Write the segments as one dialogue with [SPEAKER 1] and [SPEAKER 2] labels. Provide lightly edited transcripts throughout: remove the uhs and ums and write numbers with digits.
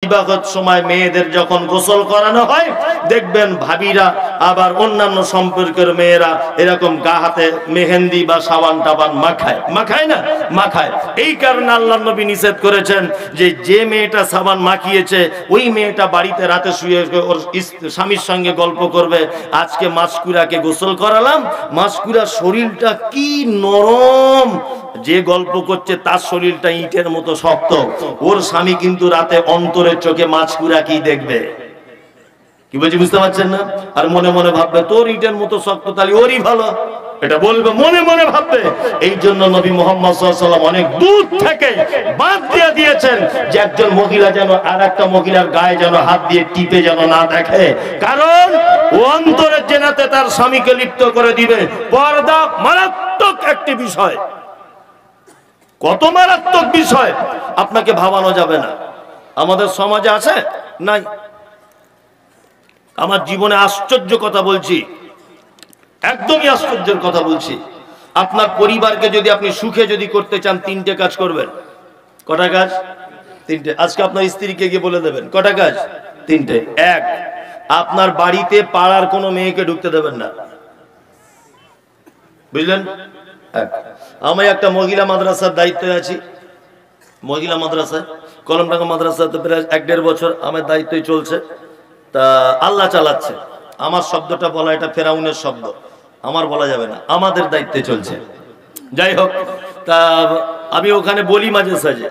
[SPEAKER 1] বিবাহের সময় মেয়েদের যখন গোসল করানো হয় দেখবেন ভাবিরা আবার অন্যান্য সম্পর্কের মেয়েরা এরকম গা হাতে মেহেন্দি বা সাবান টাবান মাখায় না মাখায়। এই কারণে আল্লাহর নবী নিষেধ করেছেন যে মেয়েটা সাবান মাখিয়েছে ওই মেয়েটা বাড়িতে রাতে শুয়ে ওর স্বামীর সঙ্গে গল্প করবে। আজকে মাসকুরাকে গোসল করালাম, মাসকুরার শরীরটা কি নরম, যে গল্প করছে তার শরীরটা ইটের মতো শক্ত। ওর স্বামী কিন্তু রাতে অন্তরের চোখে মাছকুরা কি দেখবে, কি বলছি বুঝতে পারছেন না? আর মনে মনে ভাববে তোর ইটের মতো শক্ত, তাহলে ওরই ভালো, এটা বলবে মনে মনে ভাববে। এই জন্য নবী মুহাম্মদ সাল্লাল্লাহু আলাইহি ওয়াসাল্লাম অনেক দূর থেকে বাদ দিয়ে দিয়েছেন যে একজন মহিলা যেন আর একটা মহিলার গায়ে যেন হাত দিয়ে টিপে যেন না দেখে, কারণ ও অন্তরের জেনাতে তার স্বামীকে লিপ্ত করে দিবে। পর্দা মারাত্মক একটি বিষয়, কত মারাত্মক বিষয় আপনাকে ভাবানো যাবে না। আমাদের সমাজে আছে নাই? আমার জীবনে আশ্চর্য কথা বলছি, একদমই আশ্চর্যের কথা বলছি। আপনার পরিবারকে যদি আপনি সুখে যদি করতে চান, তিনটে কাজ করবেন। কটা কাজ? তিনটে। আজকে আপনার স্ত্রীকে গিয়ে বলে দেবেন কটা কাজ? তিনটে। এক, আপনার বাড়িতে পাড়ার কোনো মেয়েকে ঢুকতে দেবেন না, বুঝলেন? আমি একটা মহিলা মাদ্রাসার দায়িত্বে আছি, মহিলা মাদ্রাসায় কলমডাঙ্গা মাদ্রাসাতে প্রায় 1-1.5 বছর আমার দায়িত্বই চলছে। তা আল্লাহ চালাচ্ছে, আমার শব্দটা বলা এটা ফেরাউনের শব্দ, আমার বলা যাবে না, আমাদের দায়িত্বে চলছে। যাই হোক, তা আমি ওখানে বলি মাঝে সাঝে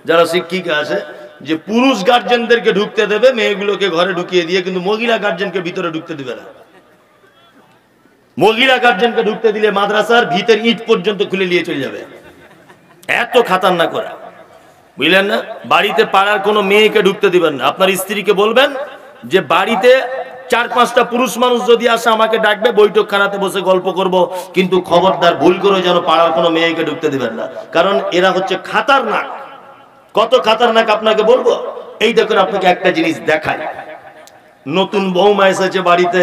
[SPEAKER 1] যারা শিক্ষিকা আছে যে পুরুষ গার্জেনদেরকে ঢুকতে দেবে, মেয়েগুলোকে ঘরে ঢুকিয়ে দিয়ে, কিন্তু মহিলা গার্জেনকে ভিতরে ঢুকতে দেবে না। মহিলা গার্জেনকে ঢুকতে দিলে মাদ্রাসার ভিতর ইট পর্যন্ত খুলে নিয়ে চলে যাবে, এত খাতারনাক করা, বুঝলেন না? বাড়িতে পাড়ার কোনো মেয়েকে ঢুকতে দিবেন না। আপনার স্ত্রীকে বলবেন যে বাড়িতে 4-5টা পুরুষ মানুষ যদি আসে আমাকে ডাকবে, বৈঠকখানাতে বসে গল্প করব, কিন্তু খবরদার ভুল করে যেন পাড়ার কোনো মেয়েকে ঢুকতে দিবেন না, কারণ এরা হচ্ছে খাতারনাক। কত খাতারনাক আপনাকে বলবো। এই দেখুন, আপনাকে একটা জিনিস দেখাই। নতুন বৌমা এসেছে বাড়িতে,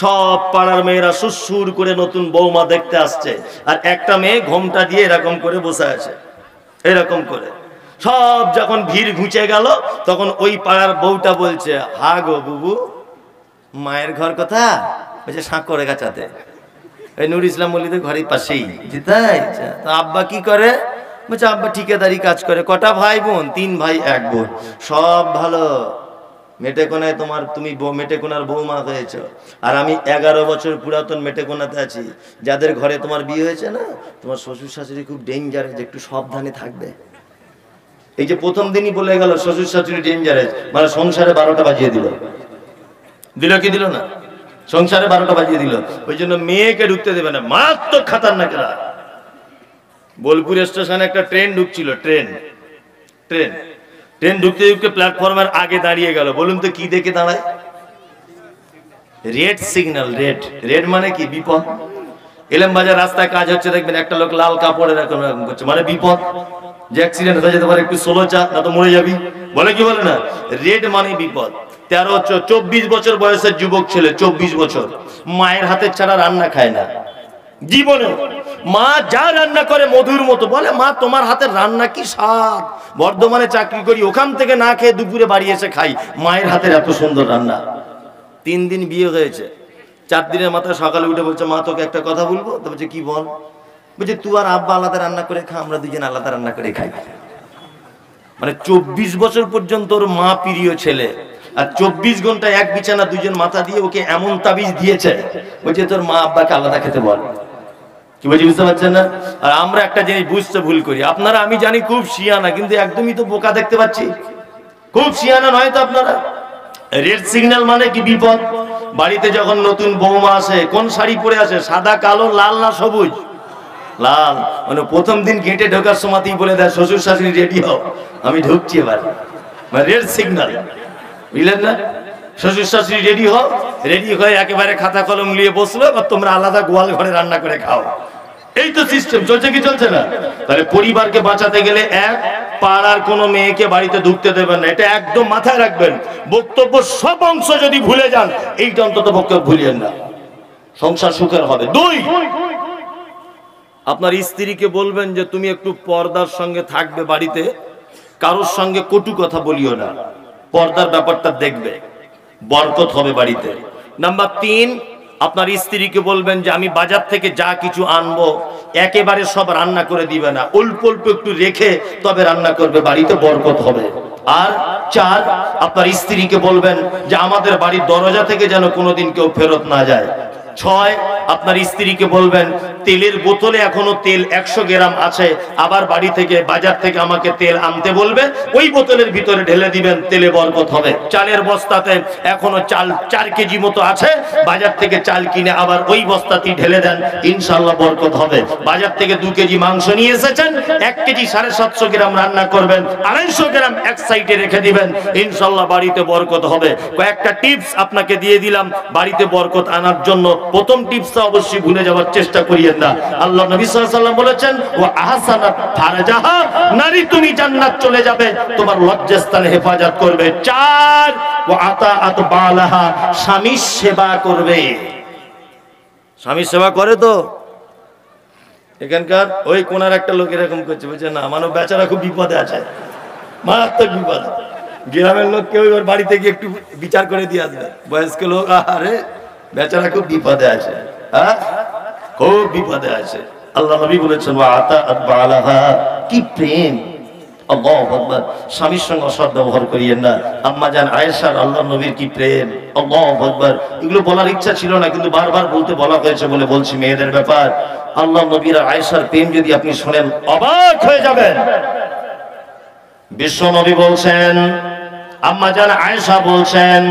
[SPEAKER 1] সব পাড়ার মেয়েরা সুসুর করে নতুন বৌমা দেখতে আসছে, আর একটা মেয়ে ঘোমটা দিয়ে এরকম করে বসে আছে, এরকম করে। সব যখন ভিড় ঘুচে গেল, তখন ওই পাড়ার বউটা বলছে, হা গো বুবু, মায়ের ঘর কথা? বলছে সাঁকরে গাছাতে, ওই নুর ইসলাম মল্লিদের ঘরের পাশেই। তাই? তো আব্বা কি করে? বলছে আব্বা ঠিকাদারি কাজ করে। কটা ভাই বোন? 3 ভাই 1 বোন। সব ভালো, মেটেকোনায় তুমি মেটেকোনার বৌমা হয়েছ, আর আমি 11 বছর পুরাতন মেটেকোনাতে আছি। যাদের ঘরে তোমার বিয়ে হয়েছে না, তোমার শ্বশুর শাশুড়ি খুব ডেঞ্জারাস, একটু সাবধানে থাকবে। এই যে প্রথম দিনই বলে গেল শ্বশুর শাশুড়ি ডেঞ্জারাস, মানে সংসারে 12টা বাজিয়ে দিল। দিল কি দিল না? সংসারে 12টা বাজিয়ে দিল। ওই জন্য মেয়েকে ঢুকতে দেবে না, মারাত্মক খাতারনাকেরা। বোলপুর স্টেশনে একটা ট্রেন ঢুকছিল, ট্রেন ঢুকতে ঢুকতে প্ল্যাটফর্মের আগে দাঁড়িয়ে গেল। বলুন তো কি দেখে দাঁড়ায়? Red signal. রেড মানে কি? বিপদ। এলএম বাজার রাস্তায় কাজ হচ্ছে, দেখবেন একটা লোক লাল কাপড় এরকম করছে, মানে বিপদ, যে অ্যাক্সিডেন্ট হয়ে যেতে পারে, একটু স্লো চা, না তো মরে যাবি, বলে কি বলে না? রেড মানে বিপদ। 24 বছর বয়সের যুবক ছেলে, 24 বছর, মায়ের হাতের ছাড়া রান্না খায় না জীবনে। মা যা রান্না করে মধুর মতো, বলে মা তোমার হাতের রান্না কি স্বাদ, বর্ধমানে চাকরি করি, ওখান থেকে না খেয়ে দুপুরে বাড়ি এসে খাই, মায়ের হাতের এত সুন্দর রান্না। 3 দিন বিয়ে হয়েছে, 4 দিনের মাথায় সকালে উঠে বলছে, মা তোকে একটা কথা বলবো। তো বলছে কি বল? বলছে তুই আর আব্বা আলাদা রান্না করে খা, আমরা দুজন আলাদা রান্না করে খাই। মানে 24 বছর পর্যন্ত ওর মা প্রিয় ছেলে, আর 24 ঘন্টা এক বিছানা দুজন মাথা দিয়ে ওকে এমন তাবিজ দিয়েছে, বলছে তোর মা আব্বাকে আলাদা খেতে বল। কি বলছি বুঝতে পারছেন না? আর আমরা একটা জিনিস বুঝতে ভুল করি। আপনারা, আমি জানি খুব শিয়ানা, কিন্তু একদমই তো বোকা দেখতে পাচ্ছি। খুব শিয়ানা নয় তো আপনারা। রেড সিগন্যাল মানে কি? বিপদ। বাড়িতে যখন নতুন বৌমা আসে, কোন শাড়ি পরে আসে? সাদা, কালো, লাল না সবুজ? লাল। মানে প্রথম দিন গেটে ঢোকার সময়তেই বলে দেয়, শ্বশুর শাশুড়ি রেডি হও, আমি ঢুকছি এবার। মানে রেড সিগন্যাল, বুঝলেন না? শ্বশুর শাশুড়ি রেডি হও, রেডি হয়ে একেবারে খাতা কলম নিয়ে বসলো, আর তোমরা আলাদা গোয়াল ঘরে রান্না করে খাও। এই তো সিস্টেম চলছে, কি চলছে না? তাহলে পরিবারকে বাঁচাতে গেলে পাড়ার কোনো মেয়েকে বাড়িতে ঢুকতে দেবেন না, এটা একদম মাথায় রাখবেন। বক্তব্য সব অংশ যদি ভুলে যান, এইটা অন্তত বক্তব্য ভুলিয়েন না, সংসার সুখের হবে। 2, আপনার স্ত্রীকে বলবেন যে তুমি একটু পর্দার সঙ্গে থাকবে বাড়িতে, কারোর সঙ্গে কটু কথা বলিও না। পর্দার ব্যাপারটা দেখবে, বরকত হবে বাড়িতে। নাম্বার 3, আপনার স্ত্রীকে বলবেন যে আমি বাজার থেকে যা কিছু আনবো একেবারে সব রান্না করে দিবে না, অল্প অল্প একটু রেখে তবে রান্না করবে, বাড়িতে বরকত হবে। আর 4, আপনার স্ত্রীকে বলবেন যে আমাদের বাড়ির দরজা থেকে যেন কোনোদিন কেউ ফেরত না যায়। 6, আপনার স্ত্রীকে বলবেন তেলের বোতলে এখনো তেল 100 গ্রাম আছে, আবার বাড়ি থেকে বাজার থেকে আমাকে তেল আনতে বলবে, ওই বোতলের ভিতরে ঢেলে দিবেন, তেলে বরকত হবে। চালের বস্তাতে এখনো চাল 4 কেজি মতো আছে, বাজার থেকে চাল কিনে আবার ওই বস্তাতেই ঢেলে দেন, ইনশাআল্লাহ বরকত হবে। বাজার থেকে 2 কেজি মাংস নিয়ে এসেছেন, 1 কেজি 750 গ্রাম রান্না করবেন, 250 গ্রাম এক সাইডে রেখে দিবেন, ইনশাআল্লাহ বাড়িতে বরকত হবে। কয়েকটা টিপস আপনাকে দিয়ে দিলাম বাড়িতে বরকত আনার জন্য। প্রথম টিপসটা অবশ্যই ভুলে যাওয়ার চেষ্টা করিয়েন না। আল্লাহ নবী সাল্লাল্লাহু আলাইহি ওয়াসাল্লাম বলেছেন ওয়া আহসানাত ফারজাহা, নারী তুমি জান্নাত চলে যাবে, তোমার লজ্জাস্থান হেফাজত করবে। 4, ওয়া আতাআত বালাহা, স্বামীর সেবা করবে। স্বামীর সেবা করে তো? এখানকার ওই কোনার একটা লোক এরকম করছে, বুঝছে না মানব বেচারা খুব বিপদে আছে, মারাত্মক বিপদ। গ্রামের লোক কেউ ওর বাড়িতে গিয়ে একটু বিচার করে দিয়ে আসবে, বয়স্ক লোক, আরে বেচারা খুব বিপদে আছে, হ্যাঁ খুব বিপদে আছে। আল্লাহ নবী বলেছেন ওয়া আতাআত বালাহা, কি প্রেম, আল্লাহু আকবার। স্বামীর সঙ্গে অসৎ ব্যবহার করিয়েন না। আম্মা জান আয়েশার আল্লাহ নবীর কি প্রেম, আল্লাহু আকবার। এগুলো বলার ইচ্ছা ছিল না, কিন্তু বারবার বলতে বলা হয়েছে বলে বলছি, মেয়েদের ব্যাপার। আল্লাহ নবীর আর আয়েশার প্রেম যদি আপনি শুনেন অবাক হয়ে যাবেন। বিশ্ব নবী বলছেন, আম্মা জান আয়েশা বলছেন,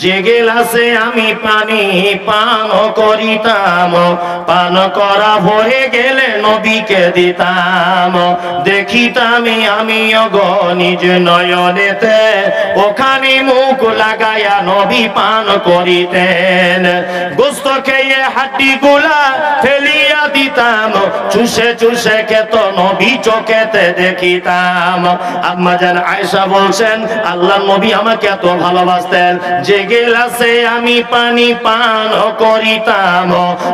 [SPEAKER 1] যে গেলাসে আমি পানি পান করিতাম, পান করা হয়ে গেলে নবীকে দিতাম, দেখিতাম আমি নিজ নয়নেতে, ওখানে মুখ লাগায়া নবী পান করিতেন। গোস্ত খেয়ে হাড্ডি গুলা ফেলিয়া দিতাম, চুষে চুষে খেত নবী চোখেতে দেখিতাম। আম্মা জান আয়েশা বলছেন আল্লাহ নবী আমাকে এত ভালোবাসতেন, যে গেলাসে আমি পানি পান করিতাম,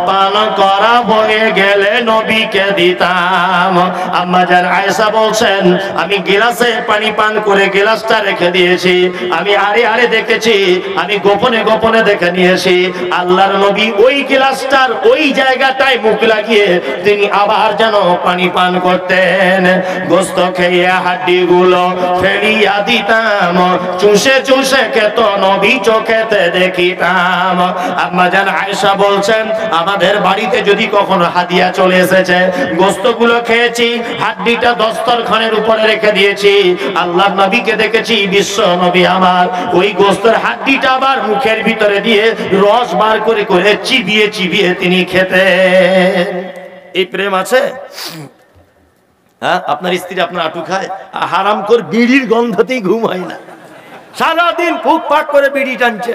[SPEAKER 1] পান করা হয়ে গেলে নবীকে দিতাম। আম্মা জান আয়েশা বলছেন আমি গিলাসে পানি পান করে গিলাসটা রেখে দিয়েছি, আমি আরে দেখেছি, আমি গোপনে গোপনে দেখে নিয়েছি আল্লাহর নবী ওই গিলাসটার ওই জায়গাটায় মুখ লাগিয়ে তিনি আবার যেন পানি পান করতেন। গোস্ত খেয়ে হাড্ডি গুলো ফেলিয়া দিতাম, চুষে চুষে খেত নবী চোখেতে দেখিতাম। আম্মা জান আয়েশা বলছেন আমাদের বাড়িতে যদি কখনো হাদিয়া চলে এসেছে, গোস্তগুলো খেয়েছি, হাড্ডিটা দস্তরখানের উপরে রেখে দিয়েছি, আল্লাহর নবীকে দেখেছি বিশ্ব নবী আমার ওই গোস্তের হাড্ডিটা আবার মুখের ভিতরে দিয়ে রস বার করে করে চিবিয়ে চিবিয়ে তিনি খেতেন। এই প্রেম আছে? হ্যাঁ, আপনার স্ত্রী আপনার আটু খায়, হারাম করে বিড়ির গন্ধতেই ঘুম হয় না, সারাদিন ফুক ফাক করে বিড়ি টানছে।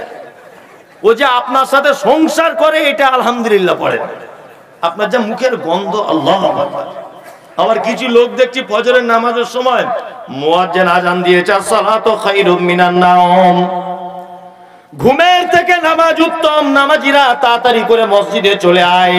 [SPEAKER 1] ও যে আপনার সাথে সংসার করে এটা আলহামদুলিল্লাহ পড়ে, আপনার যে মুখের গন্ধ, আল্লাহু আকবার। আবার কিছু লোক দেখছি ফজরের নামাজের সময় মুয়াজ্জিন আজান দিয়েছে সালাতু খায়রুম মিনান নাওম, ঘুমের থেকে নামাজ উত্তম, নামাজিরা তাড়াতাড়ি করে মসজিদে চলে আয়,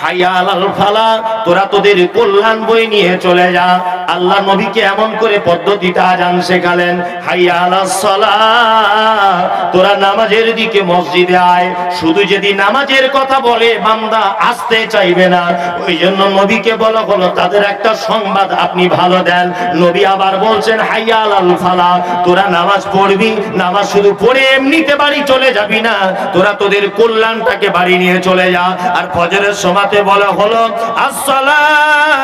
[SPEAKER 1] হাইয়া আলাল ফালাহ, তোরা তোদের কল্যাণ বই নিয়ে চলে যা। আল্লাহ নবীকে এমন করে পদ্ধতিটা আজান শেখালেন, হাইয়া আলাস সালাহ, তোরা নামাজের দিকে মসজিদে আয়। শুধু যদি নামাজের কথা বলে বান্দা আসতে চাইবে না, ওই জন্য নবীকে বলা হলো তাদের একটা সংবাদ আপনি ভালো দেন। নবী আবার বলছেন হাইয়া আলাল ফালাহ, তোরা নামাজ পড়বি, নামাজ শুধু পড়ে এমনিতে বাড়ি চলে যাবি না, তোরা তোদের কল্যাণটাকে বাড়ি নিয়ে চলে যা। আর ফজরের সময়তে বলা হলো আসসালাতু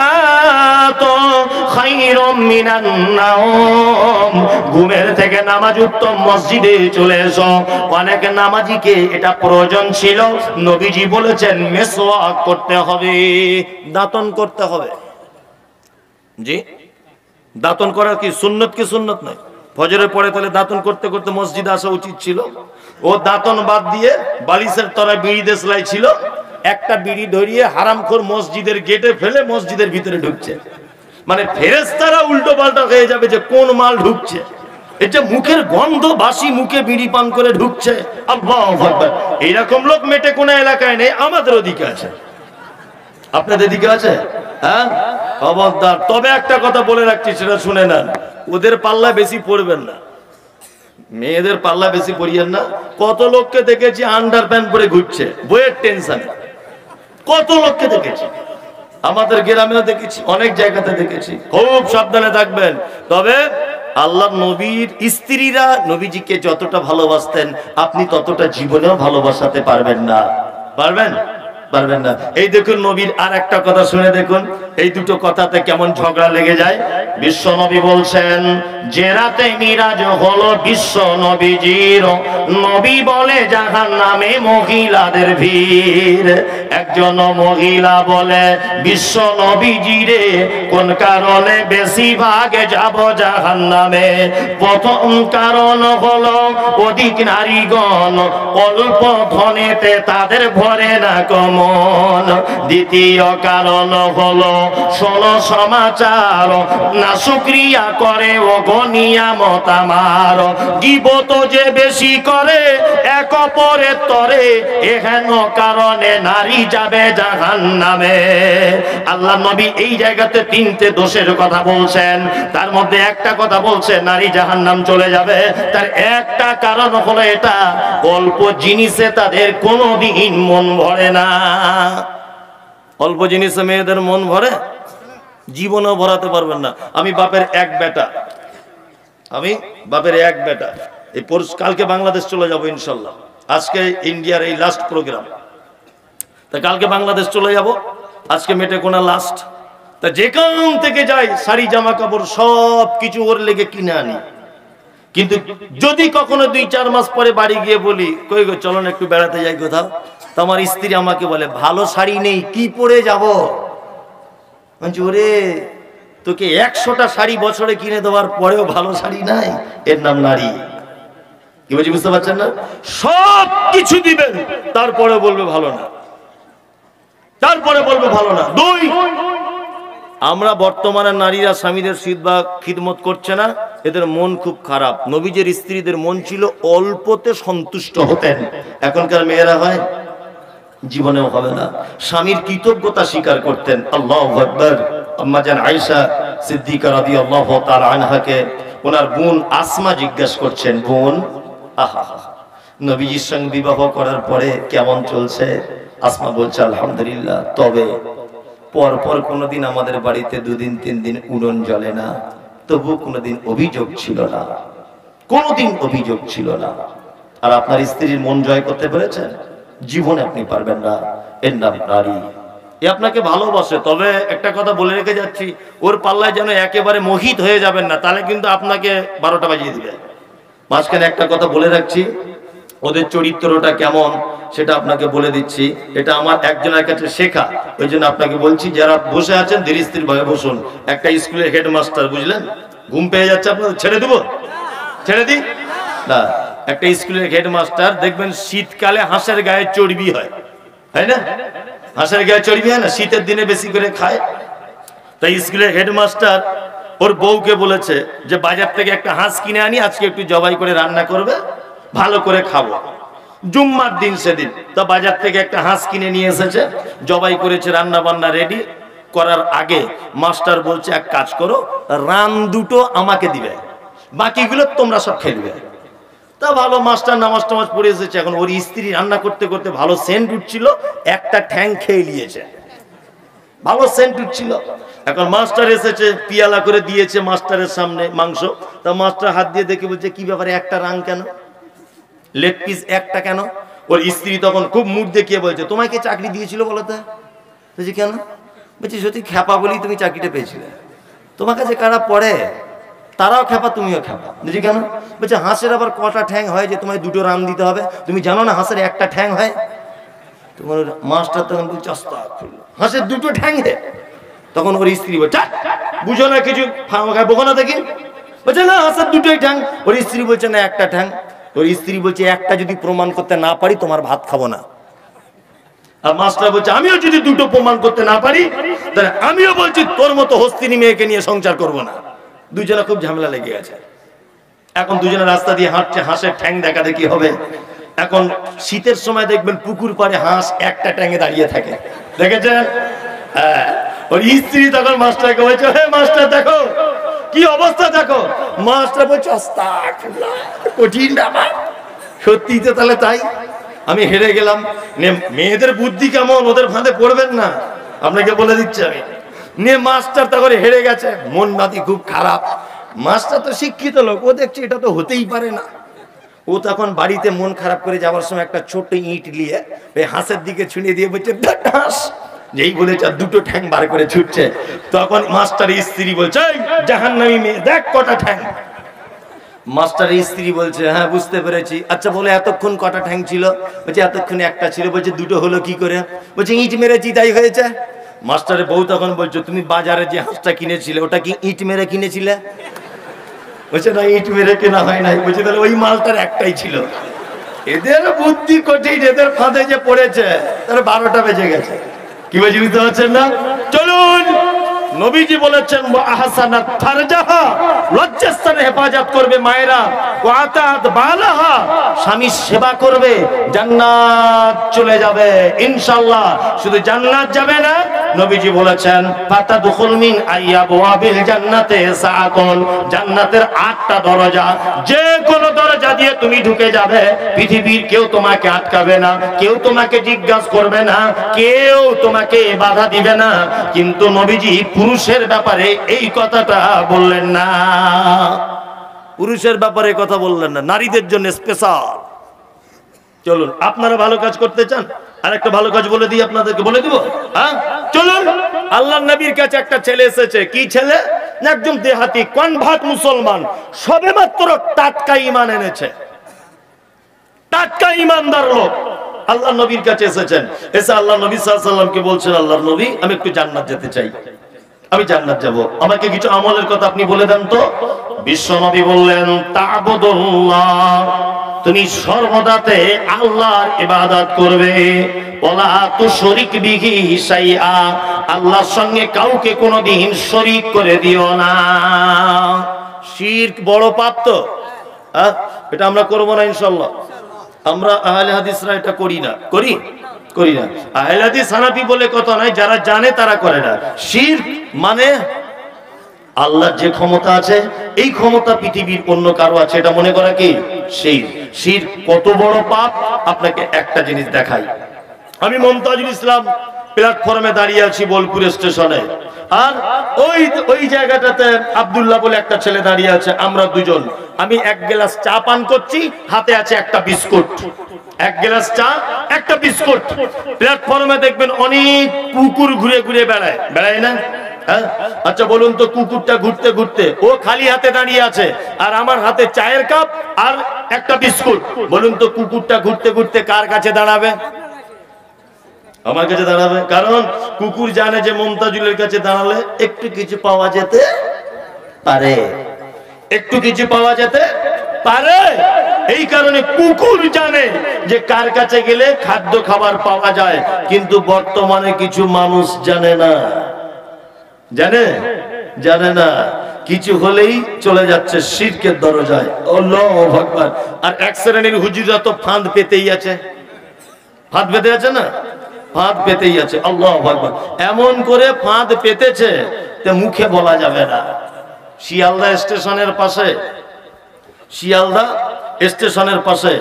[SPEAKER 1] খায়রুম মিনান নাওম, ঘুমের থেকে নামাজ উত্তম, মসজিদে চলে এসো। অনেক নামাজিকে এটা প্রয়োজন ছিল, নবীজি বলেছেন মিসওয়াক করতে হবে, দাঁতন করতে হবে। জি, দাঁতন করা কি সুন্নত কি সুন্নত নয়? ফজরের পরে তাহলে দাঁতন করতে করতে মসজিদে আসা উচিত ছিল। ও দাঁতন বাদ দিয়ে বালিশের তলায় বিড়ি দেশলাই ছিল, একটা বিড়ি ধরিয়ে হারামখোর মসজিদের গেটে ফেলে মসজিদের ভিতরে ঢুকছে। মানে ফেরেশতারা উল্টো পাল্টা হয়ে যাবে যে কোন মাল ঢুকছে, এটা মুখের গন্ধ, বাসি মুখে বিড়ি পান করে ঢুকছে। আল্লাহু আকবার। এইরকম লোক মেটে কোন এলাকায় নেই, আমাদের ওদিকে আছে, আপনাদের দিকে আছে। হ্যাঁ, খবরদার। তবে একটা কথা বলে রাখছি, সেটা শুনে নেন, ওদের পাল্লা বেশি পড়বেন না। মেয়েদের পাল্লা বেশি পড়িয়েন না। কত লোককে দেখেছি আন্ডার প্যান্ট পরে ঘুরছে বইয়ের টেনশন, কত লোককে দেখেছি, আমাদের গ্রামেও দেখেছি, অনেক জায়গাতে দেখেছি। খুব সাবধানে থাকবেন। তবে আল্লাহ নবীর স্ত্রীরা নবীজিকে যতটা ভালোবাসতেন আপনি ততটা জীবনেও ভালোবাসাতে পারবেন না। পারবেন? পারবেন না। এই দেখুন নবীর আর একটা কথা শুনে দেখুন, এই দুটো কথাতে কেমন ঝগড়া লেগে যায়। বিশ্ব নবী বলছেন, যে রাতে মিরাজ হলো বিশ্ব নবীজির, নবী বলে জাহান্নামে মহিলাদের ভিড়। একজন মহিলা বলে, বিশ্ব নবীজিরে কোন কারণে বেশিরভাগে যাব জাহান্নামে? প্রথম কারণ হলো অধিক নারীগণ, অল্প ধনেতে তাদের ভরে না কমন। দ্বিতীয় কারণ হলো শোনো সমাচার, না শুকরিয়া করে ও গনিয়ামত আমার। গীবত যে বেশি করে এক অপরের তরে, এহেন কারণে নারী যাবে জাহান্নামে। আল্লাহ নবী এই জায়গাতে তিনটে দোষের কথা বলছেন, তার মধ্যে একটা কথা বলছে নারী জাহান্নাম চলে যাবে। তার একটা কারণ হলো এটা, অল্প জিনিসে তাদের কোনোদিন মন ভরে না। অল্প জিনিসে মেয়েদের মন ভরে? জীবনও ভরাতে পারবেন না। আমি বাপের এক বেটা, এই কালকে বাংলাদেশ চলে যাবো ইনশাল্লাহ। আজকে ইন্ডিয়ার এই লাস্ট প্রোগ্রাম, তা কালকে বাংলাদেশ চলে যাব। আজকে মেটেকোনা লাস্ট। তা যেখান থেকে যাই শাড়ি জামা কাপড় সব কিছু ওর লেগে কিনে আনি। কিন্তু যদি কখনো 2-4 মাস পরে বাড়ি গিয়ে বলি, কই গো চলো না একটু বেড়াতে যাই কোথাও, তো আমার স্ত্রী আমাকে বলে, ভালো শাড়ি নেই, কি পরে যাব? বলছি, ওরে তোকে 100টা শাড়ি বছরে কিনে দেওয়ার পরেও ভালো শাড়ি নাই, এর নাম নারী। কি বলছি বুঝতে পারছেন না? সব কিছু দিবেন, তারপরে বলবে ভালো না, তারপরে বলবে ভালো না। 2, আমরা বর্তমানে নারীরা স্বামীদের খিদমত করছে না, এদের মন খুব খারাপ। নবীজের স্ত্রীদের মন ছিল অল্পতে সন্তুষ্ট হতেন, এখনকার মেয়েরা হয় জীবনেও হবে না। স্বামীর কৃতজ্ঞতা স্বীকার করতেন। আল্লাহু আকবার। আম্মা জান আয়েশা সিদ্দিকা রাদিয়াল্লাহু তাআলা আনহাকে ওনার বোন আসমা জিজ্ঞাসা করছেন, বোন আহা নবীজির সঙ্গে বিবাহ করার পরে কেমন চলছে? আসমা বলছে, আলহামদুলিল্লাহ, তবে পরপর কোনোদিন আমাদের বাড়িতে 2 দিন 3 দিন উড়ন জ্বলে না, তবু কোনোদিন অভিযোগ ছিল না, কোনোদিন অভিযোগ ছিল না। আর আপনার স্ত্রীর মন জয় করতে পেরেছেন? জীবনে আপনি পারবেন না। এর নাম নারী। এ আপনাকে ভালোবাসে। তবে একটা কথা বলে রেখে যাচ্ছি, ওর পাল্লায় যেন একেবারে মোহিত হয়ে যাবেন না, তাহলে কিন্তু আপনাকে 12টা বাজিয়ে দিবে। মাঝখানে একটা কথা বলে রাখছি, ওদের চরিত্রটা কেমন সেটা আপনাকে বলে দিচ্ছি। এটা আমার একজনের কাছে শেখা, ওই জন্য আপনাকে বলছি। যারা বসে আছেন ধীরে স্থির ভাবে বসুন। একটা স্কুলের হেডমাস্টার, বুঝলেন, ঘুম পেয়ে যাচ্ছে আপনার, ছেড়ে দেবো? ছেড়ে দিই না। একটা স্কুলের হেডমাস্টার দেখবেন শীতকালে হাঁসের গায়ে চর্বি হয়, তাই না? হাঁসের গায়ে চর্বি হয় না, শীতের দিনে বেশি করে খায়। তাই স্কুলের হেডমাস্টার ওর বউকে বলেছে যে বাজার থেকে একটা হাঁস কিনে আনি, আজকে একটু জবাই করে রান্না করবে, ভালো করে খাবো। জুম্মার দিন সেদিন তো বাজার থেকে একটা হাঁস কিনে নিয়ে এসেছে, জবাই করেছে, রান্না বান্না রেডি করার আগে মাস্টার বলছে, এক কাজ করো, রান 2টো আমাকে দিবে, বাকিগুলো তোমরা সব খেলবে। তা ভালো, মাস্টার নামাজ টামাজ পড়ে এসেছে। এখন ওর স্ত্রী রান্না করতে করতে ভালো সেন্ট উঠছিল, একটা ঠ্যাং খেয়ে নিয়েছে, ভালো সেন্ট উঠছিল। এখন মাস্টার এসেছে, পিয়ালা করে দিয়েছে মাস্টারের সামনে মাংস। তা মাস্টার হাত দিয়ে দেখে বলছে, কি ব্যাপারে একটা রান কেন, লেগ পিস একটা কেন? ওর স্ত্রী তখন খুব মুখ দেখিয়ে বলছে, তোমাকে চাকরি দিয়েছিল বলো তো? বলছি কেন? বলছি সত্যি খ্যাপা বলি তুমি চাকরিটা পেয়েছিলে, তোমার কাছে কারা পড়ে তারাও খ্যাপা, তুমিও খ্যাপা। বুঝি কেন? বলছে হাঁসের আবার কটা ঠ্যাং হয় যে তোমায় 2টো রান দিতে হবে? তুমি জানো না হাঁসের একটা ঠ্যাং হয়? তোমার মাস্টার তখন বলছে, হাঁসের 2টো ঠ্যাং হে? তখন ওর স্ত্রী বলছে, বুঝো না কিছু, বোকা না দেখি। বলছে না, হাঁসের 2টোই ঠ্যাং। ওর স্ত্রী বলছে না, একটা ঠ্যাং। ওর স্ত্রী বলছে, একটা যদি প্রমাণ করতে না পারি তোমার ভাত খাবো না। আর মাস্টার বলছে, আমিও যদি 2টো প্রমাণ করতে না পারি তাহলে আমিও বলছি তোর মতো হস্তিনী মেয়েকে নিয়ে সংসার করবো না। দুজনে খুব ঝামেলা লেগে গেছে। এখন দুজনে রাস্তা দিয়ে হাঁটছে, হাঁসের ঠ্যাং দেখা দেখি হবে। এখন শীতের সময় দেখবেন পুকুর পাড়ে হাঁস একটা ঠ্যাঙে দাঁড়িয়ে থাকে, দেখেছেন? ওর স্ত্রী তখন মাস্টারকে বলছে, হে মাস্টার দেখো, কি অবস্থা দেখো। মাস্টার বলছে আস্তাগফিরুল্লাহ, কঠিন ব্যাপার। সত্যি তো তাহলে তাই। আমি হেরে গেলাম। মেয়েদের বুদ্ধি কেমন, ওদের ফাঁদে পড়বেন না, আপনাকে বলে দিচ্ছি আমি। নিয়ে মাস্টার তা করে হেরে গেছে, মন মাতি খুব খারাপ। মাস্টার তো শিক্ষিত লোক, ও দেখছে এটা তো হতেই পারে না। ও তখন বাড়িতে মন খারাপ করে যাওয়ার সময় একটা ছোট্ট ইট নিয়ে ওই হাঁসের দিকে ছুঁড়ে দিয়ে বলছে হাঁস, যেই বলেছে দুটো ঠ্যাং বার করে ছুটছে। তখন মাস্টারের স্ত্রী বলছে জাহান্নামী মেয়ে, দেখ কটা ঠ্যাং। মাস্টারের স্ত্রী বলছে হ্যাঁ বুঝতে পেরেছি। আচ্ছা বলে এতক্ষণ কটা ঠ্যাং ছিল? বলছে এতক্ষণ একটা ছিল। বলছে দুটো হলো কি করে? বলছে ইট মেরেছি তাই হয়েছে। মাস্টারের বউ তখন বলছে তুমি বাজারে যে হাঁসটা কিনেছিলে ওটা কি ইট মেরে কিনেছিলে? বলছে না, ইট মেরে কেনা হয় নাই। বলছে তাহলে ওই মালটার একটাই ছিল। এদের বুদ্ধি কঠিন, এদের ফাঁদে যে পড়েছে তার 12টা বেজে গেছে। কি বলছি বুঝতে পারছেন না? চলুন, নবীজি বলেছেন আহসানাত ফারজাহা, লজ্জাস্থানে হেফাজত করবে মায়েরা, ওয়াতাত বালাহা, স্বামীর সেবা করবে, জান্নাত চলে যাবে ইনশাআল্লাহ। শুধু জান্নাত যাবে না, নবীজি বলেছেন ফাতাদখুল মিন আইয়াবওয়াবিল জান্নাতে সাআতুন, জান্নাতের 8টা দরজা, যে কোন দরজা দিয়ে তুমি ঢুকে যাবে, পৃথিবীর কেউ তোমাকে আটকাবে না, কেউ তোমাকে জিজ্ঞাসা করবে না, কেউ তোমাকে বাধা দিবে না। কিন্তু নবীজি পুরুষের ব্যাপারে এই কথাটা বললেন না, পুরুষের ব্যাপারে কথা বললেন না, নারীদের জন্য স্পেশাল। চলুন, আপনারা ভালো কাজ করতে চান, আর একটা ভালো কাজ বলে দিই আপনাদেরকে, বলে দিব। হ্যাঁ চলুন, আল্লাহর নবীর কাছে একটা ছেলে এসেছে। কি ছেলে? একদম দেহাতি কনভার্ট মুসলমান, সবেমাত্র টাটকা ঈমান এনেছে, টাটকা ঈমানদার লোক আল্লাহর নবীর কাছে এসেছেন। এসে আল্লাহ নবী সাল্লাল্লাহু আলাইহি ওয়াসাল্লামকে বলছেন আল্লাহর নবী আমি একটু জান্নাত যেতে চাই, আমি জান্নাত যাব, আমাকে কিছু আমলের কথা আপনি বলে দেন তো। বিশ্ব নবী বললেন তা'বুদুল্লাহ, তুমি সর্বদাতে আল্লাহর ইবাদত করবে, ওয়ালা তুশরিক বিহি শাইআ, আল্লাহর সঙ্গে কাউকে কোনোদিন শরীক করে দিও না। শিরক বড় পাপ তো, এটা আমরা করব না ইনশাআল্লাহ। আমরা আহলে হাদিসরা এটা করি না, করি না। আহলে হাদিস হানাফি বলে কথা নাই, যারা জানে তারা করে না। শিরক মানে আল্লাহর যে ক্ষমতা আছে এই ক্ষমতা পৃথিবীর অন্য কারো আছে এটা মনে করা কি শিরক। শিরক কত বড় পাপ আপনাকে একটা জিনিস দেখাই। আমি মুমতাজুল ইসলাম প্ল্যাটফর্মে দাঁড়িয়ে আছি বোলপুর স্টেশনে, আর ওই জায়গাটাতে আব্দুল্লাহ বলে একটা ছেলে দাঁড়িয়ে আছে, আমরা দুজন। আমি এক গ্লাস চা পান করছি, হাতে আছে একটা বিস্কুট, এক গ্লাস চা একটা বিস্কুট। প্ল্যাটফর্মে দেখবেন অনেক কুকুর ঘুরে ঘুরে বেড়ায় না? হ্যাঁ, আচ্ছা বলুন তো, কুকুরটা ঘুরতে ঘুরতে ও খালি হাতে দাঁড়িয়ে আছে, আর আমার হাতে চায়ের কাপ আর একটা বিস্কুট। বলুন তো কুকুরটা ঘুরতে ঘুরতে কার কাছে দাঁড়াবে? আমার কাছে দাঁড়াবে, কারণ কুকুর জানে যে মুমতাজুলের কাছে দাঁড়ালে একটু কিছু পাওয়া যেতে পারে, একটু কিছু পাওয়া যেতে পারে। এই কারণে কুকুর জানে যে কার কাছে গেলে খাদ্য খাবার পাওয়া যায়। কিন্তু বর্তমানে কিছু মানুষ জানে না, জানে না, কিছু হলেই চলে যাচ্ছে শিরকের দরজায়। আল্লাহু আকবার। আর এক শ্রেণীর হুজুররা তো ফাঁদ পেতেই আছে, ফাঁদ পেতে আছে না, ফাঁদ পেতেই আছে। আল্লাহু আকবার। এমন করে ফাঁদ পেতেছে তে মুখে বলা যাবে না। শিয়ালদা স্টেশনের পাশে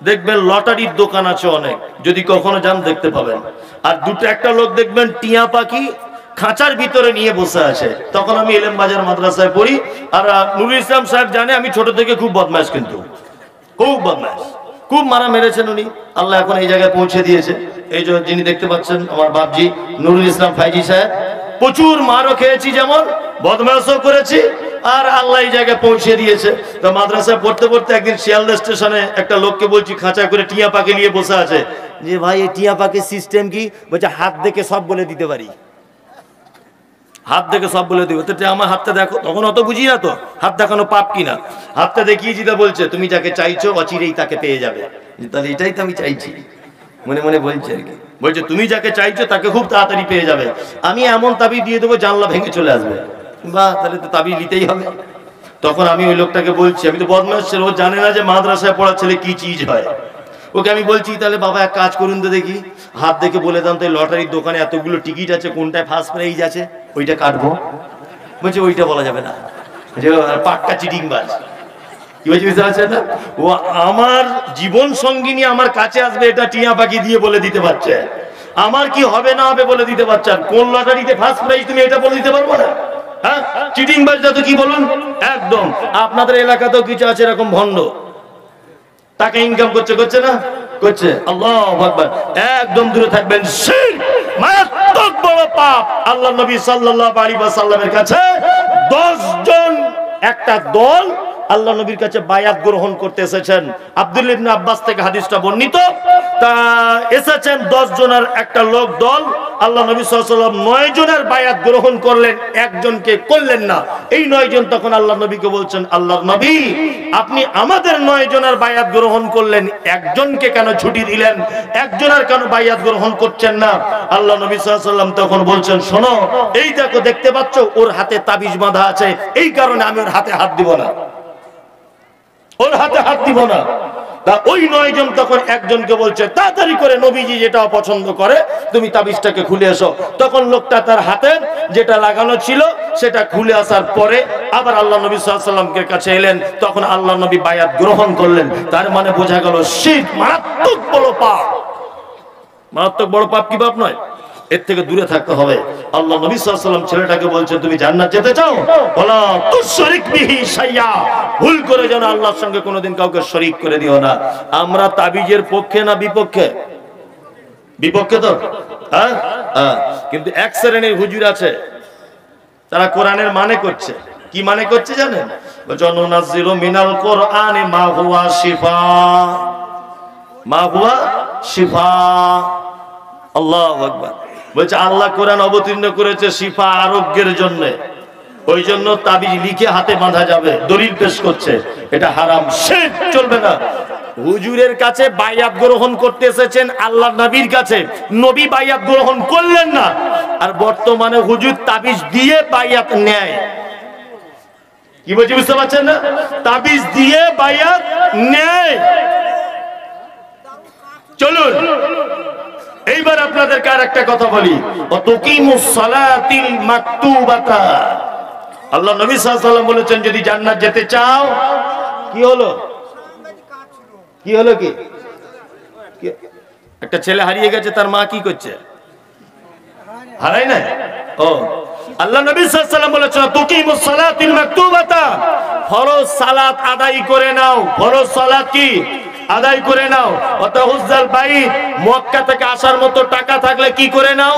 [SPEAKER 1] দেখবেন লটারির দোকান আছে অনেক, যদি কখনো যান দেখতে পাবেন। আর একটা লোক দেখবেন টিয়া পাখি খাঁচার ভিতরে নিয়ে বসে আছে। তখন আমি এলেম বাজার মাদ্রাসায় পড়ি, আর নুরুল ইসলাম সাহেব জানে আমি ছোট থেকে খুব বদমাশ, কিন্তু খুব বদমাশ, খুব মারা মেরেছেন উনি। আল্লাহ এখন এই জায়গায় পৌঁছে দিয়েছে। এই যে যিনি দেখতে পাচ্ছেন আমার বাপজি নুরুল ইসলাম ফাইজি সাহেব, প্রচুর মারও খেয়েছি, যেমন বদমাশও করেছি, আর আল্লাহ এই জায়গায় পৌঁছে দিয়েছে। তো মাদ্রাসায় পড়তে পড়তে একদিন শিয়ালদা স্টেশনে একটা লোককে বলছি খাঁচা করে টিয়া পাখি নিয়ে বসে আছে, যে ভাই এই টিয়া পাখির সিস্টেম কি? বলছে হাত দেখে সব বলে দিতে পারি, হাত দেখে সব বলে দিব। তো আমার হাতটা দেখো, তখন অত বুঝি না তো হাত দেখানো পাপ কিনা। হাতটা দেখিয়ে জিদা বলছে তুমি যাকে চাইছো অচিরেই তাকে পেয়ে যাবে। তাহলে এটাই তো আমি চাইছি, মনে মনে বলছে আর কি। বলছে তুমি যাকে চাইছো তাকে খুব তাড়াতাড়ি পেয়ে যাবে, আমি এমন তাবিজ দিয়ে দেবো জানলা ভেঙে চলে আসবে। বাহ, তাহলে তো তাবিজ নিতেই হবে। তখন আমি ওই লোকটাকে বলছি, আমি তো বদমাশ ছেলে, ও জানে না যে মাদ্রাসায় পড়া ছেলে কি চিজ হয়। ওকে আমি বলছি তাহলে বাবা এক কাজ করুন তো দেখি, হাত দেখে বলে দাম তো লটারির দোকানে এতগুলো টিকিট আছে, কোনটায় ফার্স্ট প্রাইজ আছে ওইটা কাটবো। বলছে ওইটা বলা যাবে না, যে পাক্কা চিটিংবাজ। কি বলছি বুঝতে পারছেন না? ও আমার জীবন সঙ্গিনী আমার কাছে আসবে এটা টিয়া পাখি দিয়ে বলে দিতে পারছে, আমার কি হবে না হবে বলে দিতে পারছেন, কোন লটারিতে ফার্স্ট প্রাইজ তুমি এটা বলে দিতে পারবো না? হ্যাঁ, চিটিংবাজটা তো কি বলুন একদম। আপনাদের এলাকাতেও কিছু আছে এরকম ভণ্ড, টাকা ইনকাম করছে না করছে, আল্লাহু আকবার, একদম দূরে থাকবেন। শিরক মারাত্মক বড় পাপ। আল্লাহর নবী সাল্লাল্লাহু আলাইহি ওয়াসাল্লামের কাছে 10 জন একটা দল আল্লাহ নবীর কাছে বায়াত গ্রহণ করতে এসেছেন। আব্দুল্লাহ ইবনে আব্বাস থেকে হাদিসটা বর্ণিত। তা এসেছেন 10 জনের একটা লোক দল, আল্লাহ নবী সাল্লাল্লাহু আলাইহি ওয়াসাল্লাম 9 জনের বায়াত গ্রহণ করলেন, একজনকে করলেন না। এই 9 জন তখন আল্লাহ নবীকে বলছেন, আল্লাহর নবী আপনি আমাদের 9 জনের বায়াত গ্রহণ করলেন, একজনকে কেন ছুটি দিলেন, একজনের কেন বায়াত গ্রহণ করছেন না? আল্লাহ নবী সাল্লাল্লাহু আলাইহি ওয়াসাল্লাম তখন বলছেন, শোনো, এই দেখো দেখতে পাচ্ছ ওর হাতে তাবিজ বাঁধা আছে, এই কারণে আমি ওর হাতে হাত দিব না, ওর হাতে হাত দিব না। তা ওই 9 জন তখন একজনকে বলছে, তাড়াতাড়ি করে নবীজি যেটা অপছন্দ করে তুমি তাবিজটাকে খুলে এসো। তখন লোকটা তার হাতে যেটা লাগানো ছিল সেটা খুলে আসার পরে আবার আল্লাহ নবী সাল্লাল্লাহু আলাইহি ওয়াসাল্লামের কাছে এলেন, তখন আল্লাহ নবী বায়াত গ্রহণ করলেন। তার মানে বোঝা গেল শিরক মারাত্মক বড় পাপ। মারাত্মক বড় পাপ কি পাপ নয়? এর থেকে দূরে থাকতে হবে। আল্লাহ নবী সাল্লাল্লাহু আলাইহি ওয়াসাল্লাম ছেলেটাকে বলছেন, তুমি জান্নাত যেতে চাও, বলা তুশরিক বিহি শাইয়া, ভুল করে যেন আল্লাহর সঙ্গে কোনোদিন কাউকে শরীক করে দিও না। আমরা তাবিজের পক্ষে না বিপক্ষে? বিপক্ষে তো, হ্যাঁ। কিন্তু এক শ্রেণীর হুজুর আছে তারা কোরআনের মানে করছে। কি মানে করছে জানেন? জনুনাজ্জিলু মিনাল কোরআনি মা হুয়া শিফা, মা হুয়া শিফা। আল্লাহু আকবার। বলছে আল্লাহ কোরআন অবতীর্ণ করেছে শিফা, আরোগ্যের জন্য, ওই জন্য তাবিজ লিখে হাতে বাঁধা যাবে। দলিল পেশ করছে, এটা হারাম, শিরক, চলবে না। হুজুরের কাছে বায়াত গ্রহণ করতে এসেছেন আল্লাহর নবীর কাছে, নবী বায়াত গ্রহণ করলেন না, আর বর্তমানে হুজুর তাবিজ দিয়ে বায়াত নেয়। কি বলছি বুঝতে পারছেন না? তাবিজ দিয়ে বায়াত নেয়। চলুন এইবার আপনাদেরকে আর একটা কথা বলি, ওয়াতুকিমুস সালাতিল মাকতুবাতা। আল্লাহ নবী সাল্লাল্লাহু আলাইহি ওয়াসাল্লাম বলেছেন, যদি জান্নাত যেতে চাও, কি হলো কি হলো কি একটা ছেলে হারিয়ে গেছে, তার মা কি করছে? হারাই না। ও আল্লাহ নবী সাল্লাল্লাহু আলাইহি ওয়াসাল্লাম বলেছেন, তুকিমুস সালাতিল মাকতুবাতা, ফরজ সালাত আদায় করে নাও। ফরজ সালাত কি? আদায় করে নাও। ওয়াতাহুজ্জাল বাইত, মক্কা থেকে আসার মতো টাকা থাকলে কি করে নাও?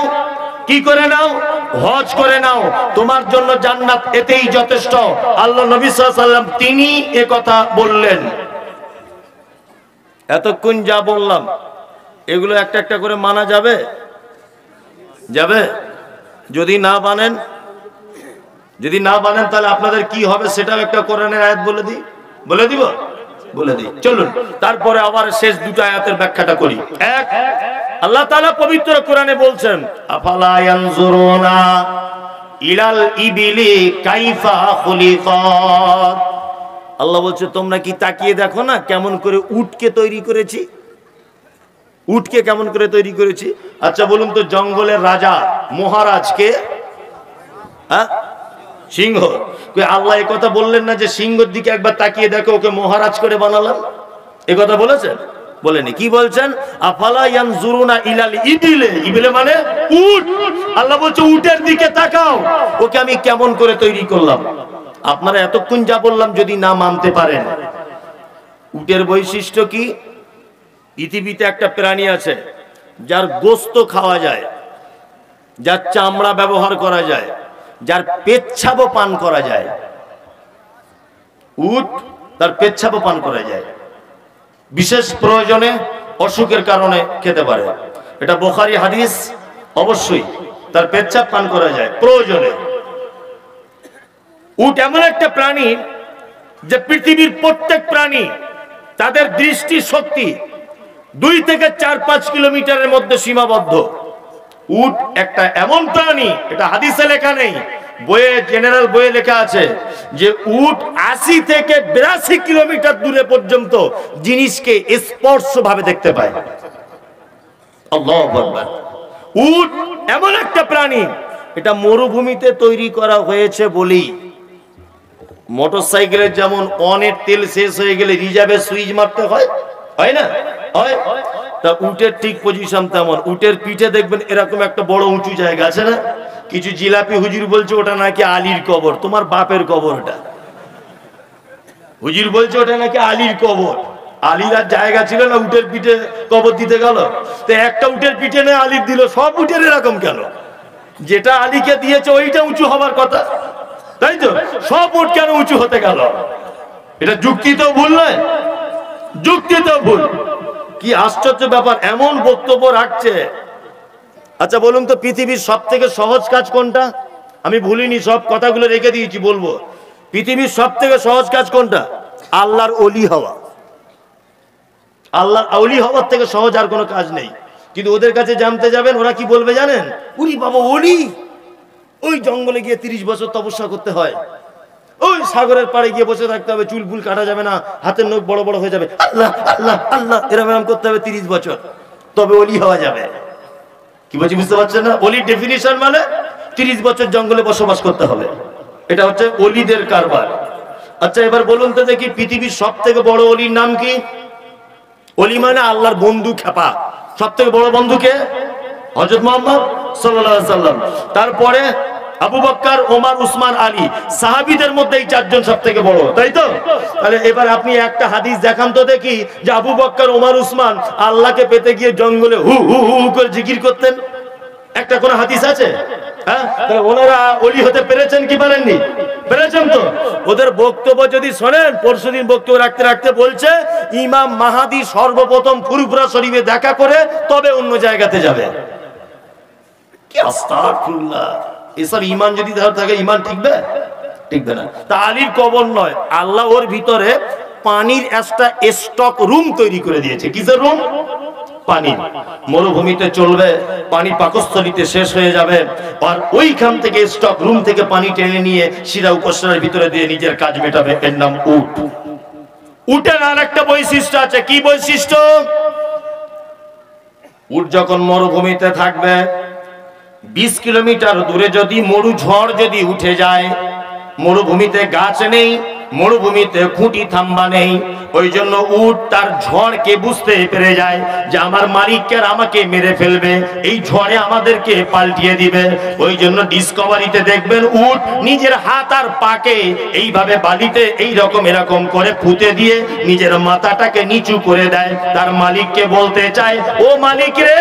[SPEAKER 1] কি করে নাও? হজ করে নাও। তোমার জন্য জান্নাত এতেই যথেষ্ট। আল্লাহ নবী সাল্লাল্লাহু আলাইহি ওয়াসাল্লাম তিনি এ কথা বললেন। এতক্ষণ যা বললাম এগুলো একটা একটা করে মানা যাবে? যাবে? যদি না মানেন তাহলে আপনাদের কি হবে সেটাও একটা কোরআনের আয়াত বলে দিব। চলুন তারপরে আবার শেষ দুটো আয়াতের ব্যাখ্যাটা করি। এক, আল্লাহ তাআলা পবিত্র কোরআনে বলছেন, আফালা ইয়ানজুরুনা ইলাল ইবিলি কাইফা খুলিকাত। আল্লাহ বলছে, তোমরা কি তাকিয়ে দেখো না কেমন করে উটকে তৈরি করেছি? উটকে কেমন করে তৈরি করেছি? আচ্ছা বলুন তো, জঙ্গলের রাজা মহারাজকে, হ্যাঁ, সিংহ। আল্লাহ এ কথা বললেন না যে সিংহের দিকে একবার তাকিয়ে দেখো, ওকে মহারাজ করে বানালাম? এ কথা বলেছেন? বলেনি। কি বলছেন? আফালা ইয়ানজুরুনা ইলাল ইবিলে, ইবিলে মানে উট। আল্লাহ বলছে উটের দিকে তাকাও, ওকে আমি কেমন করে তৈরি করলাম। আপনারা এতক্ষণ যা বললাম যদি না মানতে পারেন, উটের বৈশিষ্ট্য কি? পৃথিবীতে একটা প্রাণী আছে যার গোশত খাওয়া যায়, যার চামড়া ব্যবহার করা যায়, যার পেচ্ছাবও পান করা যায়। উট, তার পেচ্ছাবও পান করা যায়, বিশেষ প্রয়োজনে, অসুখের কারণে খেতে পারে। এটা বুখারী হাদিস। অবশ্যই তার পেচ্ছাব পান করা যায় প্রয়োজনে। উট এমন একটা প্রাণী যে পৃথিবীর প্রত্যেক প্রাণী তাদের দৃষ্টি শক্তি 2 থেকে 4-5 কিলোমিটারের মধ্যে সীমাবদ্ধ। উট একটা এমন প্রাণী, এটা হাদিসে লেখা নেই, বইয়ে, জেনারেল বইয়ে লেখা আছে যে উট 80 থেকে 82 কিলোমিটার দূরে পর্যন্ত জিনিসকে স্পর্শ ভাবে দেখতে পায়। আল্লাহু আকবার। উট এমন একটা প্রাণী, এটা মরুভূমিতে তৈরি করা হয়েছে বলেই মোটর সাইকেলের যেমন অনের তেল শেষ হয়ে গেলে রিজার্ভে সুইচ মারতে হয়, হয় না? হয়। তা উটের ঠিক পজিশন তেমন। উটের পিঠে দেখবেন এরকম একটা বড় উঁচু জায়গা আছে না? কিছু জিলাপি হুজুর বলছে ওটা নাকি আলীর কবর। তোমার বাপের কবর ওটা। হুজুর বলছে ওটা নাকি আলীর কবর। আলীর আর জায়গা ছিল না উটের পিঠে কবর দিতে গেল? তো একটা উটের পিঠে না আলীর দিল, সব উটের এরকম কেন? যেটা আলীকে দিয়েছে ওইটা উঁচু হবার কথা, তাই তো? সব উট কেন উঁচু হতে গেল? এটা যুক্তি তো ভুল নয়? যুক্তি তো ভুল। কি আশ্চর্য ব্যাপার, এমন বক্তব্য রাখছে। আচ্ছা বলুন তো, পৃথিবীর সব থেকে সহজ কাজ কোনটা? আমি ভুলিনি, সব কথাগুলো রেখে দিয়েছি, বলবো। পৃথিবীর সব থেকে সহজ কাজ কোনটা? আল্লাহর ওলি হওয়া। আল্লাহর ওলি হওয়ার থেকে সহজ আর কোনো কাজ নেই। কিন্তু ওদের কাছে জানতে যাবেন, ওরা কি বলবে জানেন? উনি বাবা ওলি, ওই জঙ্গলে গিয়ে 30 বছর তপস্যা করতে হয়, ওই সাগরের পাড়ে গিয়ে বসে থাকতে হবে, চুল ফুল কাটা যাবে না, হাতের নখ বড় বড় হয়ে যাবে, আল্লাহ আল্লাহ আল্লাহ এরকম করতে হবে 30 বছর, তবে ওলি হওয়া যাবে। কি বলছি বুঝতে পারছেন না? ওলির ডেফিনিশন মানে 30 বছর জঙ্গলে বসবাস করতে হবে। এটা হচ্ছে ওলিদের কারবার। আচ্ছা এবার বলুন তো দেখি, পৃথিবীর সব থেকে বড় ওলির নাম কি? ওলি মানে আল্লাহর বন্ধু, খেপা। সব থেকে বড় বন্ধুকে হযরত মুহাম্মদ সাল্লাল্লাহু আলাইহি সাল্লাম। তারপরে আবু বকর, ওমর, উসমান, আলী। সাহাবীদের মধ্যে এই চারজন সব থেকে বড়, তাই তো? তাহলে এবার আপনি একটা হাদিস দেখান তো দেখি যে আবু বকর, ওমর, উসমান আল্লাহকে পেতে গিয়ে জঙ্গলে হু হু হু করে জিকির করতেন। একটা কোন হাদিস আছে? হ্যাঁ, তাহলে ওনারা ওলি হতে পেরেছেন কি পারেননি? পেরেছেন তো। ওদের বক্তব্য যদি শোনেন, পরশুদিন বক্তব্য রাখতে রাখতে বলছে ইমাম মাহাদি সর্বপ্রথম ফুরফুরা শরীফে দেখা করে তবে অন্য জায়গাতে যাবে। কি আস্তাগফিরুল্লাহ! এসব ইমান যদি থাকে, ইমান টিকবে? টিকবে না। তা আলীর কবর নয়, আল্লাহ ওর ভিতরে পানির একটা স্টক রুম তৈরি করে দিয়েছে। কিসের রুম? পানি। মরুভূমিতে চলবে, পানি পাকস্থলীতে শেষ হয়ে যাবে, আর ওইখান থেকে স্টক রুম থেকে পানি টেনে নিয়ে শিরা উপশিরার ভিতরে দিয়ে নিজের কাজ মেটাবে। এর নাম উট। উটের আর একটা বৈশিষ্ট্য আছে। কি বৈশিষ্ট্য? উট যখন মরুভূমিতে থাকবে, 20 কিলোমিটার দূরে যদি মরু ঝড় যদি উঠে যায়, মরুভূমিতে গাছ নেই, মরুভূমিতে খুঁটি থাম্বা নেই, ওই জন্য উট তার ঝড়কে বুঝতে পেরে যায় যে আমার মালিককে আমাকে মেরে ফেলবে, এই ঝড়ে আমাদেরকে পাল্টিয়ে দিবে। ওই জন্য ডিসকভারিতে দেখবেন উট নিজের হাত আর পাকে এইভাবে বালিতে এই রকম এরকম করে পুঁতে দিয়ে নিজের মাথাটাকে নিচু করে দেয়, তার মালিককে বলতে চায়, ও মালিক রে,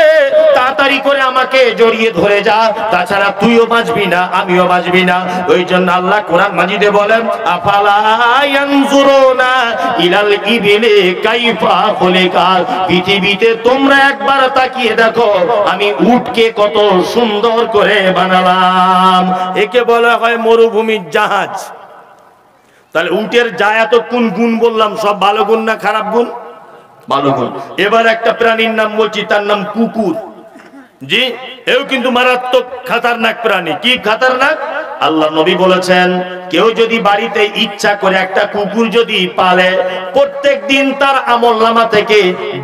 [SPEAKER 1] তাড়াতাড়ি করে আমাকে জড়িয়ে ধরে যা, তাছাড়া তুইও বাঁচবি না, আমিও বাঁচবি না। ওই জন্য আল্লাহ কোরআন মাজিদে বলেন, আফালা ইয়ানজুরুনা ইলাল ইবিলি কাইফা খুলিকাত। পৃথিবীতে তোমরা একবার তাকিয়ে দেখো আমি উটকে কত সুন্দর করে বানালাম। একে বলা হয় মরুভূমির জাহাজ। তাহলে উটের যা এত কোন গুণ বললাম, সব ভালো গুণ না খারাপ গুণ? ভালো গুণ। এবার একটা প্রাণীর নাম বলছি, তার নাম কুকুর। জি, এও কিন্তু মারাত্মক খাতারনাক প্রাণী। কি খাতারনাক? আল্লাহ নবী বলেছেন, কেউ যদি বাড়িতে ইচ্ছা করে একটা কুকুর যদি পালে, প্রত্যেক দিন তার আমলনামা থেকে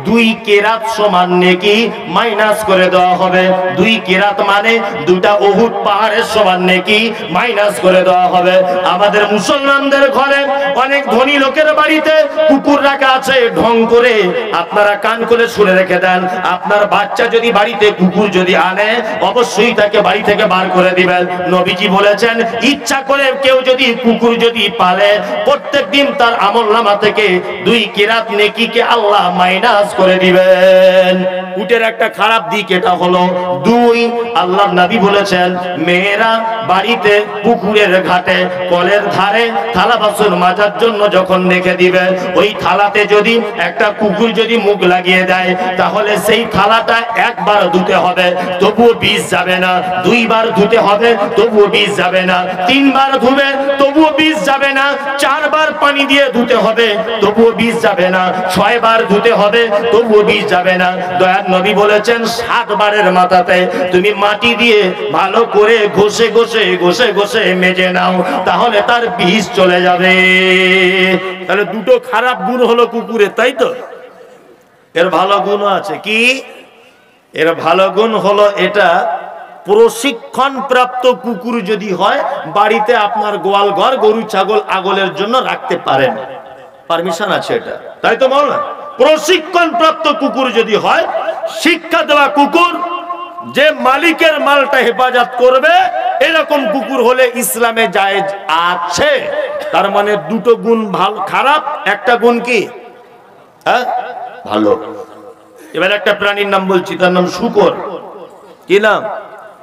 [SPEAKER 1] 2 কেরাত সমান নেকি মাইনাস করে দেওয়া হবে। 2 কেরাত মানে 2টা উহুদ পাহাড়ের সমান নেকি মাইনাস করে দেওয়া হবে। আমাদের মুসলমানদের ঘরে অনেক ধনী লোকের বাড়িতে কুকুর রাখা আছে ঢং করে। আপনারা কান খুলে শুনে রেখে দেন, আপনার বাচ্চা যদি বাড়িতে কুকুর যদি আনে, অবশ্যই তাকে বাড়ি থেকে বার করে দিবেন। নবীজি বলেছেন, ইচ্ছা করে কেউ যদি কুকুর যদি পালে, প্রত্যেকদিন তার আমলনামা থেকে 2 কিরাত নেকিকে আল্লাহ মাইনাস করে দিবেন। উটের একটা খারাপ দিক এটা হলো 2, আল্লাহর নবী বলেছেন, মেয়েরা বাড়িতে পুকুরের ঘাটে কলের ধারে থালা বাসন মাজার জন্য যখন রেখে দিবে, ওই থালাতে যদি একটা কুকুর যদি মুখ লাগিয়ে দেয়, তাহলে সেই থালাটা একবার ধুতে হবে, তবুও বিষ যাবে না। 2 বার ধুতে হবে, তবুও বিষ যাবে না। 3 বার ধুবে, তবুও বিষ যাবে না। 4 বার পানি দিয়ে ধুতে হবে, তবুও বিষ যাবে না। 6 বার ধুতে হবে, তবুও বিষ যাবে না। দয়ার নবী বলেছেন, 7 বারের মাথাতে তুমি মাটি দিয়ে ভালো করে ঘষে ঘষে ঘষে ঘষে মেজে নাও, তাহলে তার বিষ চলে যাবে। তাহলে 2টো খারাপ গুণ হলো কুকুরের, তাই তো? এর ভালো গুণ আছে কি? এর ভালো গুণ হলো এটা প্রশিক্ষণ প্রাপ্ত কুকুর যদি হয় বাড়িতে আপনার গোয়াল ঘর গরু ছাগল আগলের জন্য রাখতে পারেন, পারমিশন আছে এটা, তাই তো বল না? প্রশিক্ষণ প্রাপ্ত কুকুর যদি হয়, শিক্ষা দেওয়া কুকুর, যে মালিকের মালটা হেফাজত করবে, এরকম কুকুর হলে ইসলামে জায়েজ আছে। তার মানে দুটো গুণ ভালো খারাপ, একটা গুণ কি হ্যাঁ ভালো। এবার একটা প্রাণীর নাম বলছি, তার নাম শূকর। কি নাম?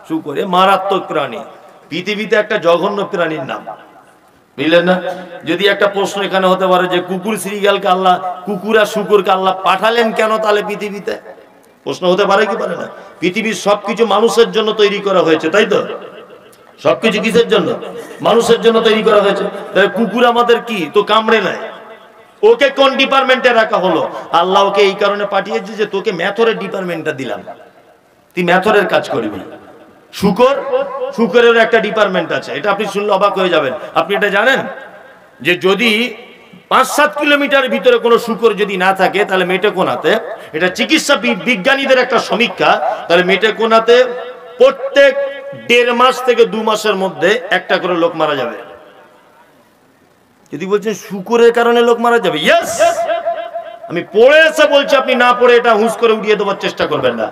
[SPEAKER 1] শূকর। এ মারাত্মক প্রাণী, পৃথিবীতে একটা জঘন্য প্রাণীর নাম, বুঝলেন না? যদি একটা প্রশ্ন এখানে হতে পারে যে কুকুর শ্রীগালকে আল্লাহ, কুকুর আর শূকরকে আল্লাহ পাঠালেন কেন তাহলে পৃথিবীতে, প্রশ্ন হতে পারে কি পারে না? পৃথিবীর সবকিছু মানুষের জন্য তৈরি করা হয়েছে, তাই তো? সবকিছু কিসের জন্য? মানুষের জন্য তৈরি করা হয়েছে। তাহলে কুকুর আমাদের কি তো কামড়ে নেয়? ওকে কোন ডিপার্টমেন্টে রাখা হলো? আল্লাহ ওকে এই কারণে পাঠিয়েছে যে তোকে ম্যাথরের ডিপার্টমেন্টটা দিলাম, তুই ম্যাথরের কাজ করবি। শুকরের একটা ডিপার্টমেন্ট আছে, এটা আপনি শুনলে অবাক হয়ে যাবেন। আপনি এটা জানেন যে যদি 5-7 কিলোমিটার ভিতরে কোনো শুকর যদি না থাকে তাহলে মেটেকোনাতে, এটা চিকিৎসা বিজ্ঞানীদের একটা সমীক্ষা, তাহলে মেটেকোনাতে প্রত্যেক 1.5 মাস থেকে 2 মাসের মধ্যে একটা করে লোক মারা যাবে। যদি বলছেন শুকরের কারণে লোক মারা যাবে, ইয়েস, আমি পড়ে এসে বলছি, আপনি না পড়ে এটা হুঁশ করে উড়িয়ে দেওয়ার চেষ্টা করবেন না।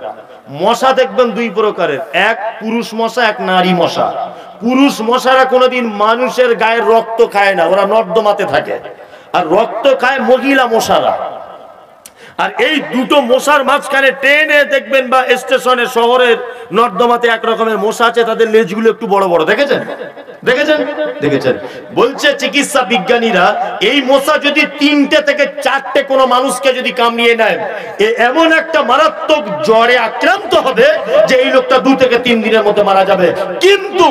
[SPEAKER 1] মশা দেখবেন 2 প্রকারের, এক পুরুষ মশা, এক নারী মশা। পুরুষ মশারা কোনোদিন মানুষের গায়ের রক্ত খায় না, ওরা নর্দমাতে থাকে, আর রক্ত খায় মহিলা মশারা। আর এই দুটো মশার মাঝখানে ট্রেনে দেখবেন বা স্টেশনে শহরের নর্দমাতে এক রকমের মশা আছে, তাদের লেজগুলো একটু বড় বড়, দেখেছেন? দেখেছেন? দেখেছেন? বলছে চিকিৎসা বিজ্ঞানীরা, এই মশা যদি 3টে থেকে 4টে কোনো মানুষকে যদি কামড়িয়ে নেয়, এমন একটা মারাত্মক জ্বরে আক্রান্ত হবে যে এই লোকটা 2 থেকে 3 দিনের মধ্যে মারা যাবে। কিন্তু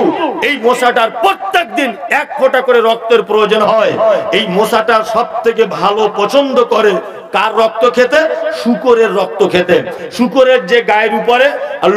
[SPEAKER 1] এই মশাটার প্রত্যেক দিন 1 ফোঁটা করে রক্তের প্রয়োজন হয়। এই মশাটা সব থেকে ভালো পছন্দ করে কার রক্ত খেতে? শূকরের রক্ত খেতে। শূকরের যে গায়ের উপরে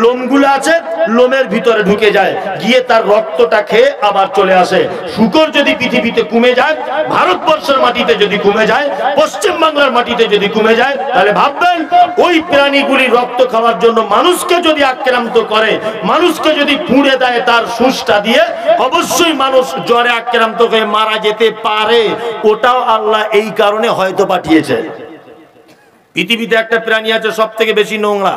[SPEAKER 1] লোমগুলো আছে, লোমের ভিতরে ঢুকে যায়, গিয়ে তার রক্তটা খেয়ে আবার চলে আসে। শূকর যদি পৃথিবীতে কমে যায়, ভারতবর্ষের মাটিতে যদি কমে যায়, পশ্চিম বাংলার মাটিতে যদি কমে যায়, তাহলে ভাববেন ওই প্রাণীগুলি রক্ত খাওয়ার জন্য মানুষকে যদি আক্রান্ত করে, মানুষকে যদি পুড়ে দেয় তার সুসটা দিয়ে, অবশ্যই মানুষ জ্বরে আক্রান্ত হয়ে মারা যেতে পারে। ওটাও আল্লাহ এই কারণে হয়তো পাঠিয়েছে। পৃথিবীতে একটা প্রাণী আছে সব থেকে বেশি নোংরা,